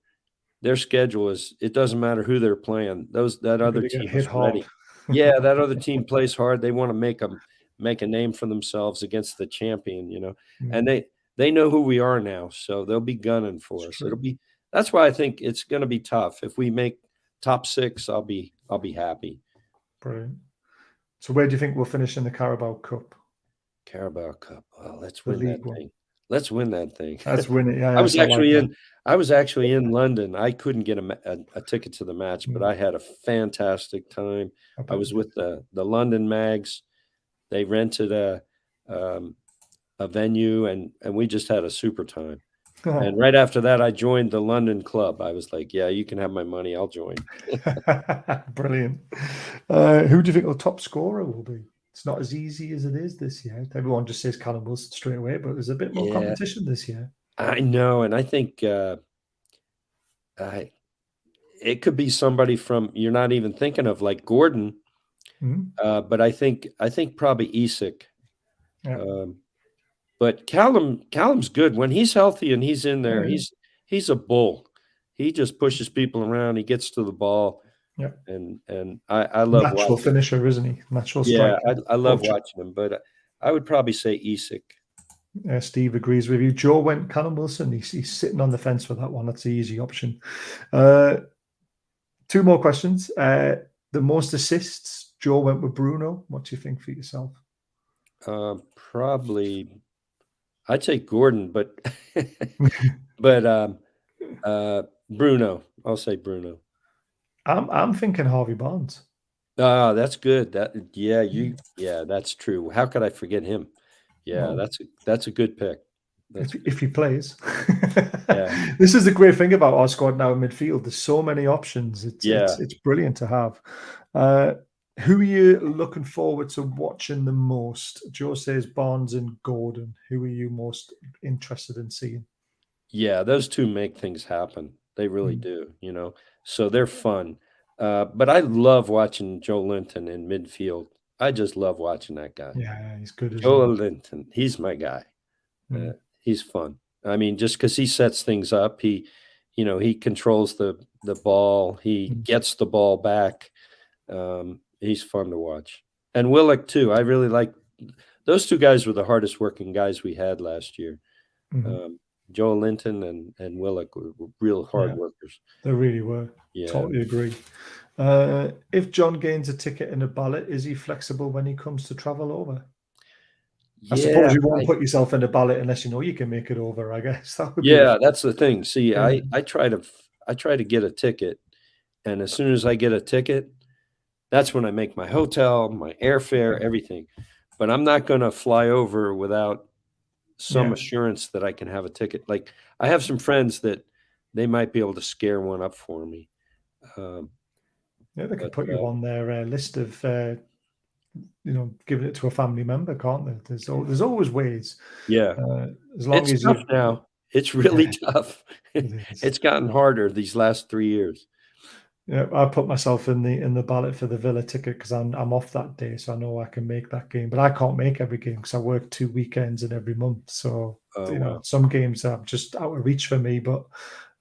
their schedule is, it doesn't matter who they're playing. That other Gonna get team hit is ready. hard. Yeah, that other team plays hard. They want to make a name for themselves against the champion, and they know who we are now, so they'll be gunning for us. That's why I think it's going to be tough. If we make top 6, I'll be happy. Brilliant. So where do you think we'll finish in the Carabao Cup? Carabao Cup. Well, let's The win that League One. thing. Let's win that thing. Let's win it. Yeah, I was I like that. actually in London. I couldn't get a ticket to the match, but I had a fantastic time. I was with the London Mags. They rented a venue, and we just had a super time. And right after that, I joined the London club. I was like, yeah, you can have my money. I'll join. Brilliant. Who do you think the top scorer will be? It's not as easy as it is this year. Everyone just says Callum Wilson straight away, but there's a bit more competition this year. I know, and I think it could be somebody from you're not even thinking of, like Gordon. But I think probably Isak. Yeah. But Callum's good when he's healthy and he's in there. He's a bull. He just pushes people around. He gets to the ball. Yeah, and I love natural finisher, isn't he? Natural striker. Yeah, I love watching him. But I would probably say Isak. Steve agrees with you. Joe went Callum Wilson. He's sitting on the fence for that one. That's the easy option. 2 more questions. The most assists, Joe went with Bruno. What do you think for yourself? Probably, I'd say Gordon, but Bruno. I'll say Bruno. I'm thinking Harvey Barnes. That's good. That's true. How could I forget him? Yeah, that's a good pick. If he plays. This is the great thing about our squad now in midfield. There's so many options. It's brilliant to have. Who are you looking forward to watching the most? Joe says Barnes and Gordon. Who are you most interested in seeing? Yeah, those 2 make things happen. They really do, so they're fun. But I love watching Joe Linton in midfield. I just love watching that guy. Yeah, he's good. Joe Linton, he's my guy. He's fun. I mean, just because he sets things up, he controls the ball. He gets the ball back. He's fun to watch. And Willock too. I really like those 2 guys. Were the hardest working guys we had last year. Joe Linton and Willock were real hard workers. They really were. Yeah. Totally agree. If John gains a ticket in a ballot, is he flexible when he comes to travel over? I suppose you won't put yourself in a ballot unless you know you can make it over, I guess. That's the thing. See, I try to get a ticket, and as soon as I get a ticket, that's when I make my hotel, my airfare, everything. But I'm not going to fly over without some assurance that I can have a ticket. Like, I have some friends that they might be able to scare one up for me. They could put you on their list of, giving it to a family member, can't they? There's always ways. Yeah. As long it's as tough now. It's really tough. It's gotten harder these last 3 years. Yeah, I put myself in the ballot for the Villa ticket because I'm off that day, so I know I can make that game. But I can't make every game because I work 2 weekends in every month. So some games are just out of reach for me. But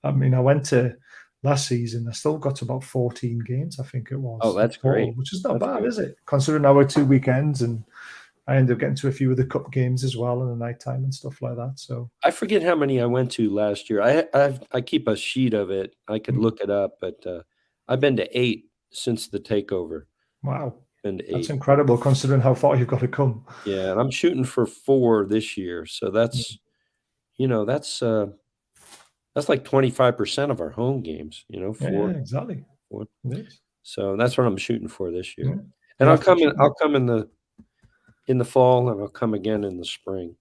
I mean, I went to last season. I still got to about 14 games, I think it was. Oh, that's great. Which is not bad, is it? Considering our 2 weekends, and I ended up getting to a few of the cup games as well in the nighttime and stuff like that. So I forget how many I went to last year. I keep a sheet of it. I could look it up, but I've been to 8 since the takeover. Wow. Been to 8. That's incredible considering how far you've got to come. Yeah, and I'm shooting for 4 this year. So that's that's like 25% of our home games, 4. Yeah, exactly. 4. So that's what I'm shooting for this year. Yeah. And I'll come in the fall, and I'll come again in the spring.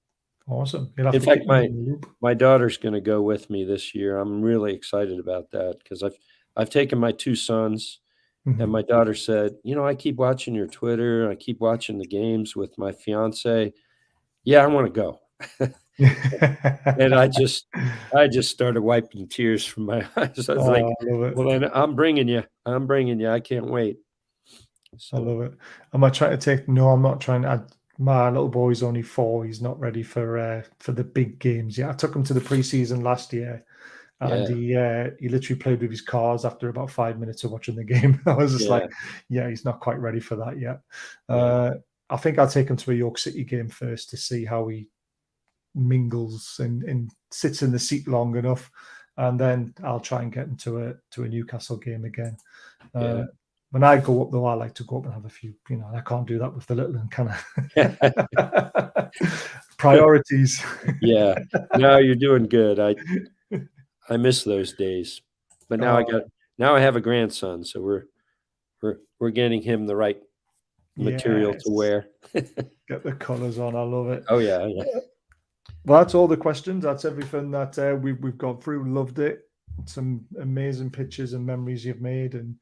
Awesome. In fact, my daughter's going to go with me this year. I'm really excited about that because I've taken my 2 sons, and my daughter said, I keep watching your Twitter. I keep watching the games with my fiance. Yeah, I want to go. And I just started wiping tears from my eyes. I was like, well, I'm bringing you. I can't wait. So. I love it. Am I trying to take? No, I'm not trying to. My little boy's only 4. He's not ready for the big games yet. I took him to the preseason last year, And he literally played with his cars after about 5 minutes of watching the game. I was just like, yeah, he's not quite ready for that yet. I think I'll take him to a York City game first to see how he mingles and sits in the seat long enough, and then I'll try and get him to a Newcastle game again. When I go up, though, I like to go up and have a few. I can't do that with the little one, can I? Priorities. Yeah. No, you're doing good. I miss those days, but now I have a grandson, so we're getting him the right material to wear. Get the colours on. I love it. Oh yeah. Well, that's all the questions. That's everything that we've gone through. Loved it. Some amazing pictures and memories you've made, and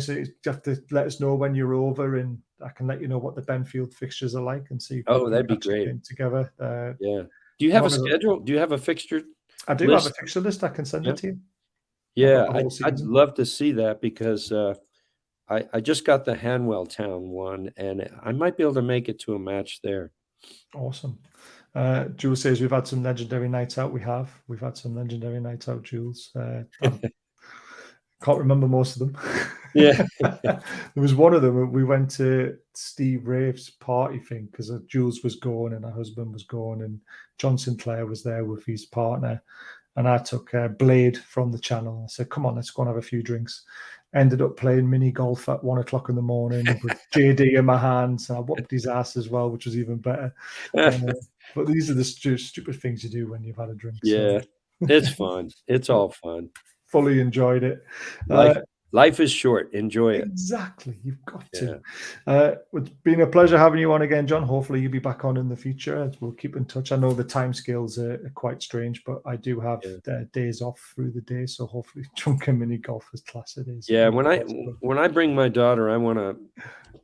so you have to let us know when you're over, and I can let you know what the Benfield fixtures are like and see. If that'd be great. Together. Do you have a schedule? Do you have a fixture? I do have a fixture list. I can send it to you. Yeah, I'd love to see that because I just got the Hanwell Town one, and I might be able to make it to a match there. Awesome. Jules says we've had some legendary nights out. We've had some legendary nights out, Jules. Can't remember most of them. Yeah. There was one of them. We went to Steve Rafe's party thing because Jules was going and her husband was going, and John Sinclair was there with his partner. And I took Blade from the channel. I said, come on, let's go and have a few drinks. Ended up playing mini golf at 1 o'clock in the morning with JD in my hands. And I whooped his ass as well, which was even better. But these are the stupid things you do when you've had a drink. Yeah, it's fun. It's all fun. Fully enjoyed it. Life is short. Enjoy it. Exactly. You've got to. It's been a pleasure having you on again, John. Hopefully you'll be back on in the future. We'll keep in touch. I know the timescales are quite strange, but I do have days off through the day. So hopefully drunken mini golf is class it is. Yeah. When I bring my daughter, I want to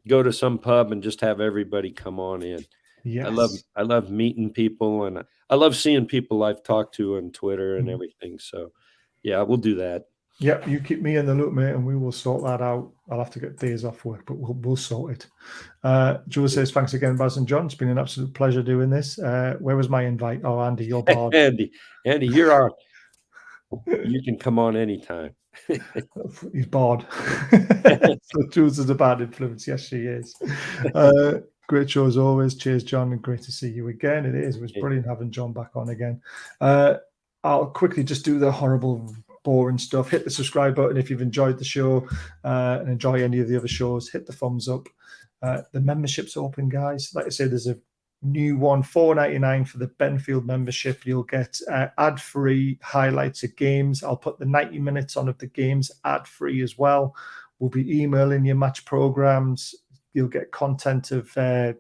go to some pub and just have everybody come on in. Yes. I love meeting people, and I love seeing people I've talked to on Twitter and everything. So yeah, we'll do that. Yeah, you keep me in the loop, mate, and we will sort that out. I'll have to get days off work, but we'll sort it. Jules says, thanks again, Baz and John. It's been an absolute pleasure doing this. Where was my invite? Oh, Andy, you're barred. Andy, you're our. You can come on anytime. He's barred. So Jules is a bad influence. Yes, she is. Great show as always. Cheers, John, and great to see you again. It is. It was brilliant having John back on again. I'll quickly just do the horrible, boring stuff. Hit the subscribe button if you've enjoyed the show and enjoy any of the other shows. Hit the thumbs up. The membership's open, guys. Like I said, there's a new one, $4.99 for the Benfield membership. You'll get ad-free highlights of games. I'll put the 90 minutes on of the games ad-free as well. We'll be emailing your match programs. You'll get content of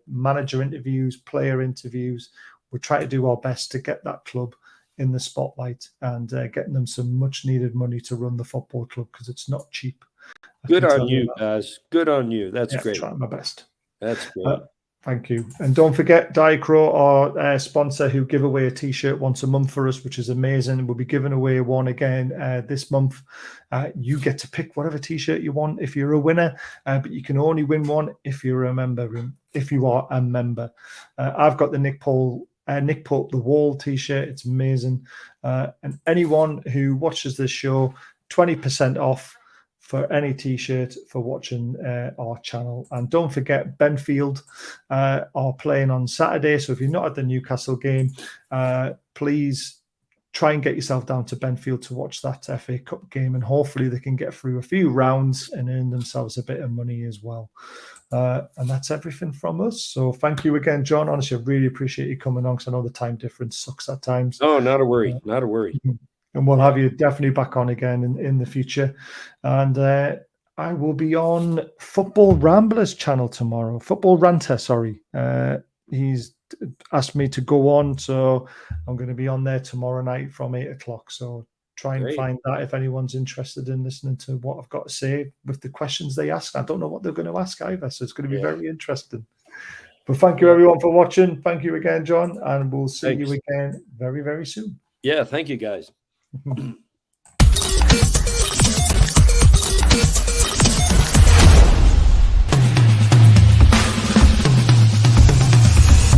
manager interviews, player interviews. We'll try to do our best to get that club in the spotlight and getting them some much needed money to run the football club because it's not cheap. Good on you, guys. Good on you. That's great. Trying my best. That's great. Thank you. And don't forget, Diacro, our sponsor, who give away a T-shirt once a month for us, which is amazing. We'll be giving away one again this month. You get to pick whatever T-shirt you want if you're a winner, but you can only win one if you're a member. If you are a member, I've got the Nick Pope the Wall T-shirt. It's amazing. And anyone who watches this show, 20% off for any T-shirt for watching our channel. And don't forget, Benfield are playing on Saturday. So if you're not at the Newcastle game, please try and get yourself down to Benfield to watch that FA Cup game. And hopefully they can get through a few rounds and earn themselves a bit of money as well. And that's everything from us. So thank you again, John. Honestly, I really appreciate you coming on because I know the time difference sucks at times. Oh, not a worry. Not a worry. And we'll have you definitely back on again in the future. And I will be on Football Ramblers channel tomorrow. Football Ranter, sorry. He's asked me to go on. So I'm going to be on there tomorrow night from 8 o'clock. So try and find that if anyone's interested in listening to what I've got to say with the questions they ask. I don't know what they're going to ask either. So it's going to be very interesting. But thank you, everyone, for watching. Thank you again, John. And we'll see you again very, very soon. Yeah, thank you, guys.